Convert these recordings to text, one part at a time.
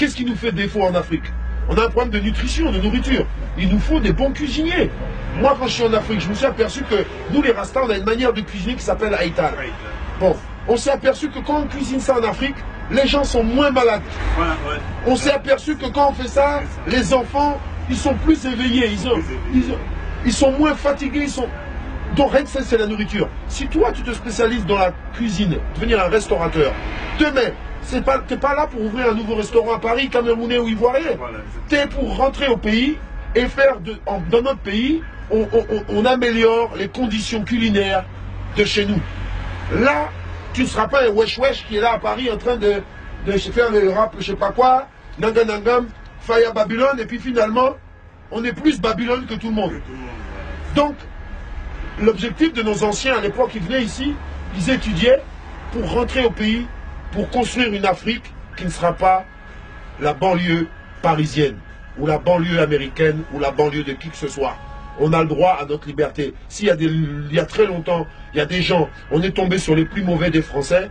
Qu'est-ce qui nous fait défaut en Afrique? On a un problème de nutrition, de nourriture. Il nous faut des bons cuisiniers. Moi, quand je suis en Afrique, je me suis aperçu que nous, les Rastas, on a une manière de cuisiner qui s'appelle Haïtal. Bon, on s'est aperçu que quand on cuisine ça en Afrique, les gens sont moins malades. On s'est aperçu que quand on fait ça, les enfants, ils sont plus éveillés, ils sont moins fatigués, Donc rien que ça, c'est la nourriture. Si toi, tu te spécialises dans la cuisine, devenir un restaurateur, demain, t'es pas là pour ouvrir un nouveau restaurant à Paris, camerounais ou ivoirien. T'es pour rentrer au pays et faire dans notre pays, on améliore les conditions culinaires de chez nous. Là, tu ne seras pas un wesh-wesh qui est là à Paris en train de faire le rap, je sais pas quoi, Nangam, Faya Babylone, et puis finalement, on est plus Babylone que tout le monde. Donc, l'objectif de nos anciens à l'époque, ils venaient ici, ils étudiaient pour rentrer au pays, pour construire une Afrique qui ne sera pas la banlieue parisienne, ou la banlieue américaine, ou la banlieue de qui que ce soit. On a le droit à notre liberté. Il y a très longtemps, il y a des gens, on est tombé sur les plus mauvais des Français.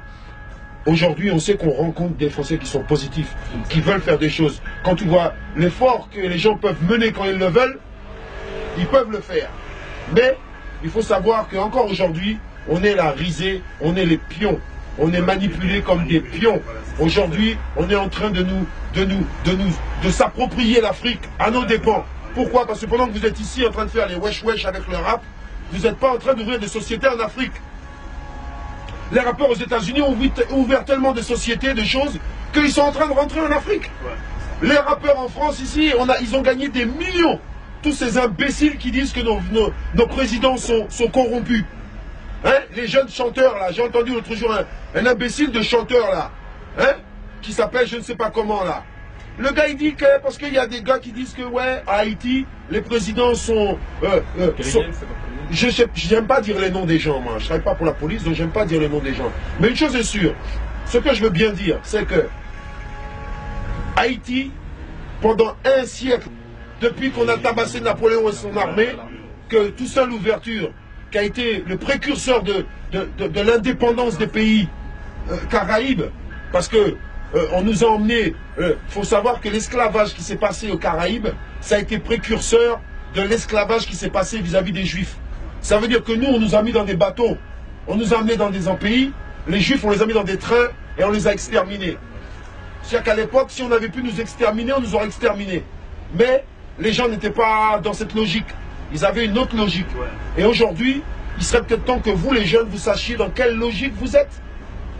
Aujourd'hui, on sait qu'on rencontre des Français qui sont positifs, qui veulent faire des choses. Quand tu vois l'effort que les gens peuvent mener quand ils le veulent, ils peuvent le faire. Mais il faut savoir qu'encore aujourd'hui, on est la risée, on est les pions. On est manipulés comme des pions. Aujourd'hui, on est en train de s'approprier l'Afrique à nos dépens. Pourquoi? Parce que pendant que vous êtes ici en train de faire les wesh-wesh avec le rap, vous n'êtes pas en train d'ouvrir des sociétés en Afrique. Les rappeurs aux États-Unis ont ouvert tellement de sociétés, de choses, qu'ils sont en train de rentrer en Afrique. Les rappeurs en France ici, ils ont gagné des millions. Tous ces imbéciles qui disent que nos présidents sont corrompus. Hein? Les jeunes chanteurs là, j'ai entendu l'autre jour un imbécile de chanteur là, hein? Qui s'appelle je ne sais pas comment là. Le gars il dit que, parce qu'il y a des gars qui disent que ouais, à Haïti, les présidents sont... j'aime pas dire les noms des gens, moi, je travaille pas pour la police, donc j'aime pas dire les noms des gens. Mais une chose est sûre, ce que je veux bien dire, c'est que Haïti, pendant un siècle, depuis qu'on a tabassé Napoléon et son armée, que tout seul l'ouverture, qui a été le précurseur de l'indépendance des pays Caraïbes, parce que on nous a emmenés, faut savoir que l'esclavage qui s'est passé aux Caraïbes, ça a été précurseur de l'esclavage qui s'est passé vis-à-vis des Juifs. Ça veut dire que nous, on nous a mis dans des bateaux, on nous a emmenés dans des pays, les Juifs, on les a mis dans des trains et on les a exterminés. C'est-à-dire qu'à l'époque, si on avait pu nous exterminer, on nous aurait exterminés. Mais les gens n'étaient pas dans cette logique. Ils avaient une autre logique. Et aujourd'hui, il serait peut-être temps que vous, les jeunes, vous sachiez dans quelle logique vous êtes.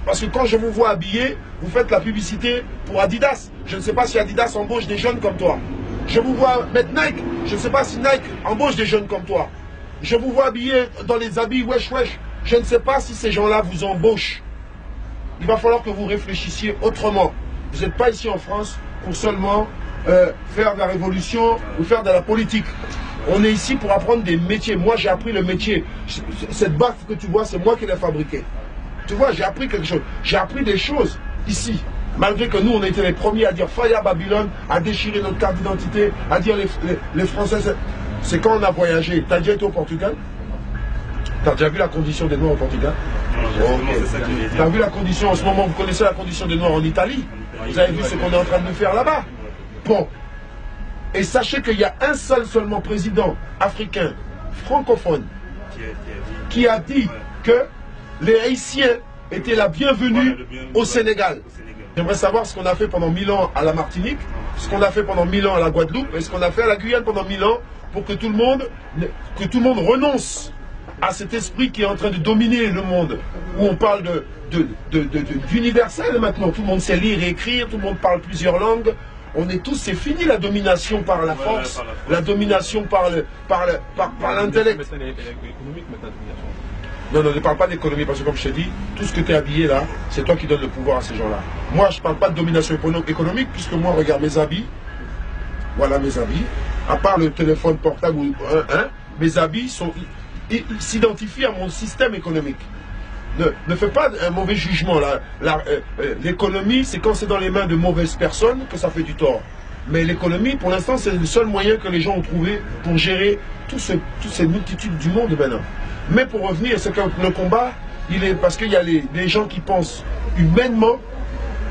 Parce que quand je vous vois habillé, vous faites la publicité pour Adidas. Je ne sais pas si Adidas embauche des jeunes comme toi. Je vous vois mettre Nike. Je ne sais pas si Nike embauche des jeunes comme toi. Je vous vois habillé dans les habits wesh-wesh. Je ne sais pas si ces gens-là vous embauchent. Il va falloir que vous réfléchissiez autrement. Vous n'êtes pas ici en France pour seulement faire de la révolution ou faire de la politique. On est ici pour apprendre des métiers. Moi, j'ai appris le métier. Cette baffe que tu vois, c'est moi qui l'ai fabriquée. Tu vois, j'ai appris quelque chose. J'ai appris des choses ici. Malgré que nous, on a été les premiers à dire Faya Babylone, à déchirer notre carte d'identité, à dire les Français. C'est quand on a voyagé. Tu as déjà été au Portugal? Tu as déjà vu la condition des Noirs au Portugal? Tu as vu la condition en ce moment? Vous connaissez la condition des Noirs en Italie? Vous avez vu ce qu'on est en train de faire là-bas? Bon. Et sachez qu'il y a un seul seulement président africain, francophone, qui a dit que les Haïtiens étaient la bienvenue au Sénégal. J'aimerais savoir ce qu'on a fait pendant 1000 ans à la Martinique, ce qu'on a fait pendant 1000 ans à la Guadeloupe, et ce qu'on a fait à la Guyane pendant 1000 ans, pour que tout le monde renonce à cet esprit qui est en train de dominer le monde, où on parle d'universel maintenant. Tout le monde sait lire et écrire, tout le monde parle plusieurs langues. On est tous, c'est fini la domination par la force, la domination par l'intellect. Non, ne parle pas d'économie, parce que comme je te dis, tout ce que tu es habillé là, c'est toi qui donnes le pouvoir à ces gens-là. Moi, je ne parle pas de domination économique, puisque moi, regarde mes habits. Voilà mes habits. À part le téléphone portable, mes habits s'identifient à mon système économique. Ne fais pas un mauvais jugement. L'économie, c'est quand c'est dans les mains de mauvaises personnes que ça fait du tort. Mais l'économie, pour l'instant, c'est le seul moyen que les gens ont trouvé pour gérer toutes ces multitudes du monde maintenant. Mais pour revenir, c'est que le combat, il est parce qu'il y a les gens qui pensent humainement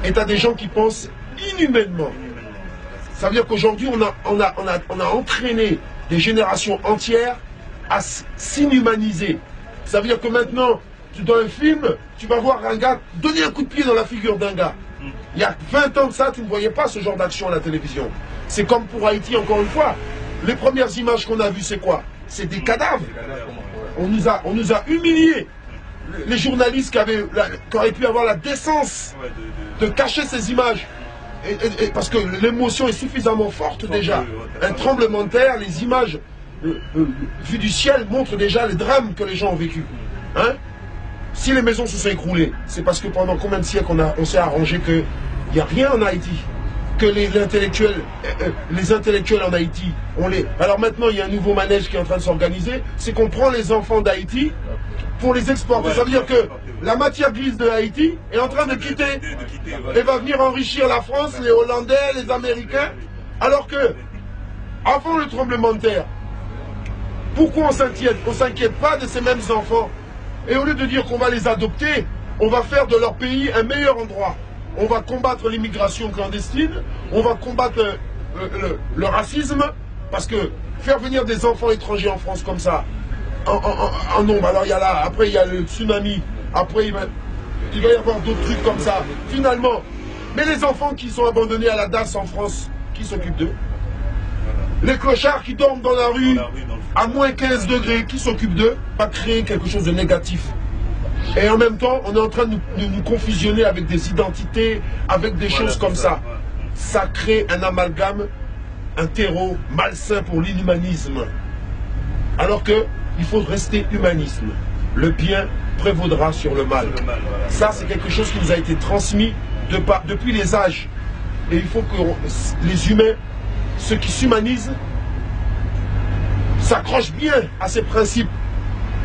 et tu as des gens qui pensent inhumainement. Ça veut dire qu'aujourd'hui, on a entraîné des générations entières à s'inhumaniser. Ça veut dire que maintenant, dans un film, tu vas voir un gars donner un coup de pied dans la figure d'un gars. Il y a 20 ans de ça, tu ne voyais pas ce genre d'action à la télévision. C'est comme pour Haïti, encore une fois. Les premières images qu'on a vues, c'est quoi? C'est des cadavres. On nous a humiliés. Les journalistes qui auraient pu avoir la décence de cacher ces images. Parce que l'émotion est suffisamment forte déjà. Un tremblement de terre, les images vues du ciel montrent déjà les drames que les gens ont vécus. Hein? Si les maisons se sont écroulées, c'est parce que pendant combien de siècles on s'est arrangé qu'il n'y a rien en Haïti. Que les intellectuels en Haïti, Alors maintenant, il y a un nouveau manège qui est en train de s'organiser, c'est qu'on prend les enfants d'Haïti pour les exporter. Ça veut dire que la matière grise de Haïti est en train de quitter et va venir enrichir la France, les Hollandais, les Américains. Alors que, avant le tremblement de terre, pourquoi on s'inquiète? On ne s'inquiète pas de ces mêmes enfants. Et au lieu de dire qu'on va les adopter, on va faire de leur pays un meilleur endroit. On va combattre l'immigration clandestine, on va combattre le racisme, parce que faire venir des enfants étrangers en France comme ça, en nombre, alors il y a là, après il y a le tsunami, après il va y avoir d'autres trucs comme ça, finalement. Mais les enfants qui sont abandonnés à la DAS en France, qui s'occupent d'eux? Les clochards qui dorment dans la rue à moins 15 degrés, qui s'occupent d'eux? Pas créer quelque chose de négatif. Et en même temps, on est en train de nous confusionner avec des identités, avec des choses comme ça. Ça crée un amalgame, un terreau malsain pour l'inhumanisme. Alors qu'il faut rester humanisme. Le bien prévaudra sur le mal. Ça, c'est quelque chose qui nous a été transmis depuis les âges. Et il faut que les humains, ceux qui s'humanisent, s'accrochent bien à ces principes.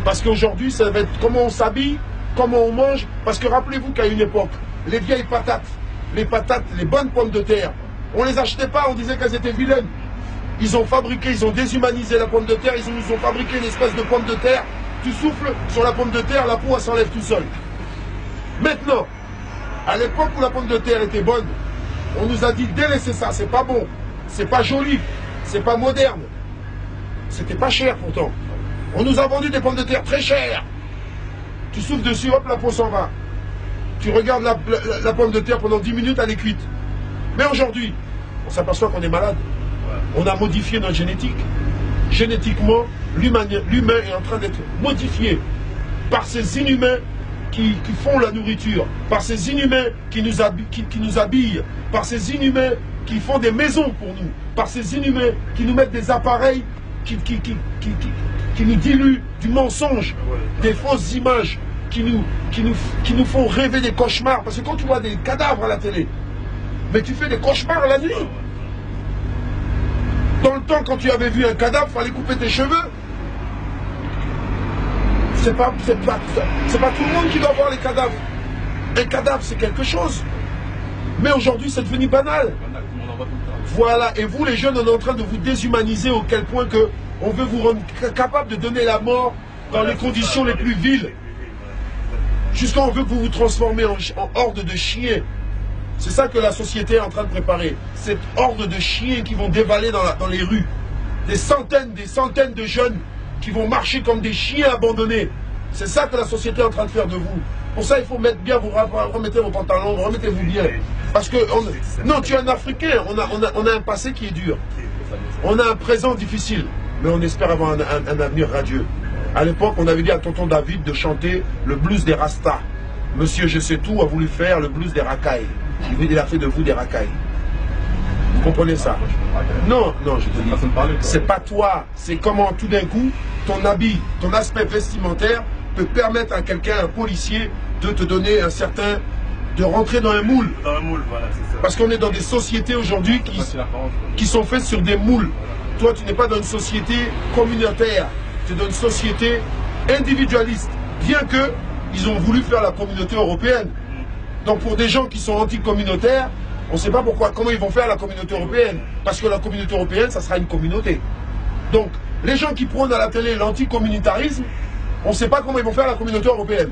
Parce qu'aujourd'hui, ça va être comment on s'habille, comment on mange. Parce que rappelez-vous qu'à une époque, les vieilles patates, les bonnes pommes de terre, on ne les achetait pas, on disait qu'elles étaient vilaines. Ils ont fabriqué, ils ont déshumanisé la pomme de terre, ils nous ont fabriqué une espèce de pomme de terre. Tu souffles sur la pomme de terre, la peau elle s'enlève tout seul. Maintenant, à l'époque où la pomme de terre était bonne, on nous a dit délaissez ça, c'est pas bon, c'est pas joli, c'est pas moderne. C'était pas cher pourtant. On nous a vendu des pommes de terre très chères. Tu souffles dessus, hop, la peau s'en va. Tu regardes la pomme de terre pendant 10 minutes, elle est cuite. Mais aujourd'hui, on s'aperçoit qu'on est malade. On a modifié notre génétique. Génétiquement, l'humain est en train d'être modifié par ces inhumains qui font la nourriture, par ces inhumains qui nous habillent, par ces inhumains qui font des maisons pour nous, par ces inhumains qui nous mettent des appareils qui nous diluent du mensonge, des fausses images qui nous font rêver des cauchemars. Parce que quand tu vois des cadavres à la télé, mais tu fais des cauchemars la nuit. Dans le temps, quand tu avais vu un cadavre, il fallait couper tes cheveux. C'est pas tout le monde qui doit voir les cadavres. Un cadavre, c'est quelque chose. Mais aujourd'hui, c'est devenu banal. Voilà, et vous, les jeunes, on est en train de vous déshumaniser au quel point que on veut vous rendre capable de donner la mort dans les conditions les plus viles. Jusqu'à on veut que vous vous transformez en horde de chiens. C'est ça que la société est en train de préparer. Cette horde de chiens qui vont dévaler dans les rues. Des centaines de jeunes qui vont marcher comme des chiens abandonnés. C'est ça que la société est en train de faire de vous. Pour ça, il faut mettre bien, vous remettez vos pantalons, remettez-vous bien. Parce que, non, tu es un Africain, on a un passé qui est dur. On a un présent difficile, mais on espère avoir un avenir radieux. À l'époque, on avait dit à tonton David de chanter le blues des Rastas. Monsieur Je sais tout a voulu faire le blues des racailles. Il a fait de vous des racailles. Vous comprenez ça? Non, non, je te dis, c'est pas toi. C'est comment tout d'un coup, ton habit, ton aspect vestimentaire peut permettre à quelqu'un, un policier, de te donner un certain... de rentrer dans un moule. Dans un moule, voilà, c'est ça. Parce qu'on est dans des sociétés aujourd'hui qui sont faites sur des moules. Toi, tu n'es pas dans une société communautaire. Tu es dans une société individualiste. Bien que ils ont voulu faire la communauté européenne. Donc pour des gens qui sont anti-communautaires, on ne sait pas pourquoi, comment ils vont faire la communauté européenne. Parce que la communauté européenne, ça sera une communauté. Donc, les gens qui prônent à la télé l'anticommunautarisme, on ne sait pas comment ils vont faire la communauté européenne.